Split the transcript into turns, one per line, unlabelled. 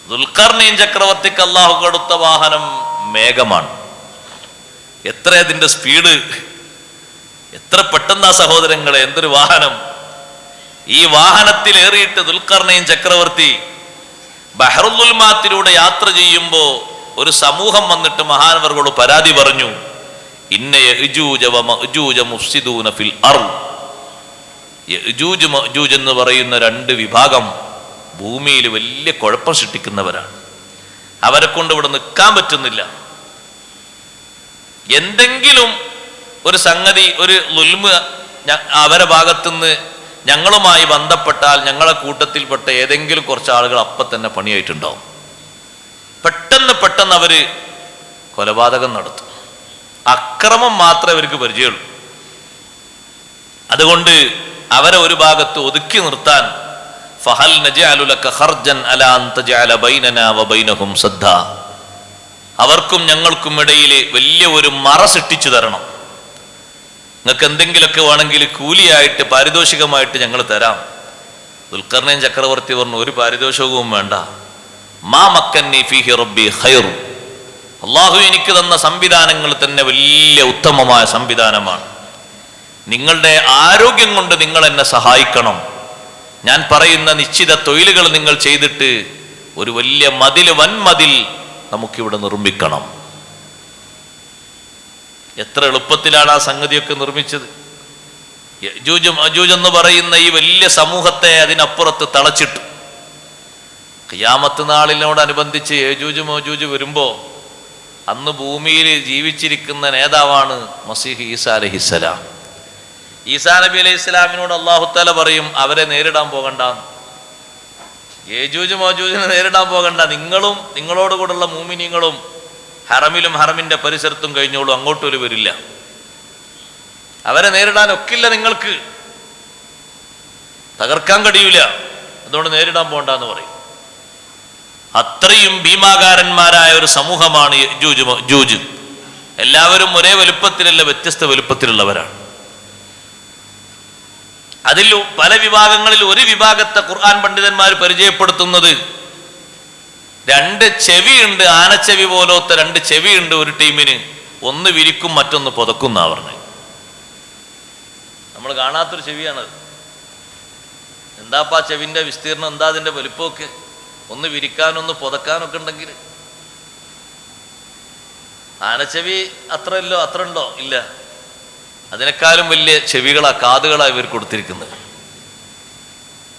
ദുൽഖർനൈൻ ചക്രവർത്തിക്ക് അള്ളാഹു കൊടുത്ത വാഹനം മേഘമാണ്. എത്ര അതിന്റെ സ്പീഡ്, എത്ര പെട്ടെന്നാ സഹോദരങ്ങളെ, എന്തൊരു വാഹനം! ഈ വാഹനത്തിൽ ഏറിയിട്ട് ദുൽഖർനൈൻ ചക്രവർത്തി ബഹറുൽ ഉൽമാത്തിലൂടെ യാത്ര ചെയ്യുമ്പോൾ ഒരു സമൂഹം വന്നിട്ട് മഹാനവർകളോട് പരാതി പറഞ്ഞു, ഇന്ന യഅ്ജൂജ വമഅ്ജൂജ മുഫ്സിദൂന ഫിൽ അർള്. യഅ്ജൂജ് മഅ്ജൂജ് എന്ന് പറയുന്ന രണ്ട് വിഭാഗം ഭൂമിയിൽ വലിയ കുഴപ്പം സൃഷ്ടിക്കുന്നവരാണ്. അവരെ കൊണ്ട് ഇവിടെ നിൽക്കാൻ പറ്റുന്നില്ല. എന്തെങ്കിലും ഒരു സംഗതി, ഒരു ലുൽമ് അവരെ ഭാഗത്തുനിന്ന് ഞങ്ങളുമായി ബന്ധപ്പെട്ടാൽ ഞങ്ങളെ കൂട്ടത്തിൽപ്പെട്ട ഏതെങ്കിലും കുറച്ച് ആളുകൾ അപ്പം തന്നെ പണിയായിട്ടുണ്ടാവും. പെട്ടെന്ന് അവര് കൊലപാതകം നടത്തും. അക്രമം മാത്രമേ അവർക്ക് പരിചയമുള്ളൂ. അതുകൊണ്ട് അവരെ ഒരു ഭാഗത്ത് ഒതുക്കി നിർത്താൻ ഫഹൽ നജഅലു ലക ഖർജൻ അലാ അൻ തജഅല ബൈനനാ വബൈനഹും സദ്ദ, അവർക്കും ഞങ്ങൾക്കും ഇടയിൽ വലിയ ഒരു മറ സൃഷ്ടിച്ചു തരണം. നിങ്ങൾക്ക് എന്തെങ്കിലുമൊക്കെ വേണമെങ്കിൽ കൂലിയായിട്ട് പാരിതോഷികമായിട്ട് ഞങ്ങൾ തരാം. ദുൽഖർനൈൻ ചക്രവർത്തി പറഞ്ഞു, ഒരു പാരിതോഷികവും വേണ്ട. മാ മക്കന്നി ഫീഹി റബ്ബി ഖൈർ, അള്ളാഹു എനിക്ക് തന്ന സംവിധാനങ്ങൾ തന്നെ വലിയ ഉത്തമമായ സംവിധാനമാണ്. നിങ്ങളുടെ ആരോഗ്യം കൊണ്ട് നിങ്ങൾ എന്നെ സഹായിക്കണം. ഞാൻ പറയുന്ന നിശ്ചിത തൊഴിലുകൾ നിങ്ങൾ ചെയ്തിട്ട് ഒരു വലിയ മതിൽ, വൻമതിൽ നമുക്കിവിടെ നിർമ്മിക്കണം. എത്ര എളുപ്പത്തിലാണ് ആ സംഗതിയൊക്കെ നിർമ്മിച്ചത്. യഅ്ജൂജ് മഅ്ജൂജ് എന്ന് പറയുന്ന ഈ വലിയ സമൂഹത്തെ അതിനപ്പുറത്ത് തളച്ചിട്ടു. ഖിയാമത്ത് നാളിനോടനുബന്ധിച്ച് യഅ്ജൂജ് മഅ്ജൂജ് വരുമ്പോൾ അന്ന് ഭൂമിയിൽ ജീവിച്ചിരിക്കുന്ന നേതാവാണ് മസീഹ് ഈസാ അലൈഹിസ്സലാം. ഈസാ നബി അലൈഹി ഇസ്ലാമിനോട് അല്ലാഹു തആല പറയും, അവരെ നേരിടാൻ പോകണ്ട, യഅ്ജൂജ് മഅ്ജൂജിനെ നേരിടാൻ പോകണ്ട, നിങ്ങളും നിങ്ങളോട് കൂടെയുള്ള മൂമിനീങ്ങളും ഹറമിലും ഹറമിന്റെ പരിസരത്തും കഴിഞ്ഞോളൂ, അങ്ങോട്ടും ഒരു വരില്ല. അവരെ നേരിടാൻ ഒക്കില്ല, നിങ്ങൾക്ക് തകർക്കാൻ കഴിയൂല, അതുകൊണ്ട് നേരിടാൻ പോകണ്ടെന്ന് പറയും. അത്രയും ഭീമാകാരന്മാരായ ഒരു സമൂഹമാണ് യഅ്ജൂജ് മഅ്ജൂജ്. എല്ലാവരും ഒരേ വലുപ്പത്തിലല്ല, വ്യത്യസ്ത വലുപ്പത്തിലുള്ളവരാണ്. അതിൽ പല വിഭാഗങ്ങളിൽ ഒരു വിഭാഗത്തെ ഖുർആൻ പണ്ഡിതന്മാർ പരിചയപ്പെടുത്തുന്നത് രണ്ട് ചെവിയുണ്ട്, ആനച്ചെവി പോലത്തെ രണ്ട് ചെവിയുണ്ട് ഒരു ടീമിന്. ഒന്ന് വിരിക്കും, മറ്റൊന്ന് പുതക്കും എന്നാ പറഞ്ഞത്. നമ്മൾ കാണാത്തൊരു ചെവിയാണത്. എന്താപ്പാ ചെവിന്റെ വിസ്തീർണം, എന്താ അതിന്റെ വലുപ്പമൊക്കെ? ഒന്ന് വിരിക്കാനും ഒന്ന് പുതക്കാനൊക്കെ ഉണ്ടെങ്കിൽ ആനച്ചെവി അത്ര ഉണ്ടോ? ഇല്ല. അതിനേക്കാളും വലിയ ചെവികളാ, കാതുകളാ ഇവർ കൊടുത്തിരിക്കുന്നത്.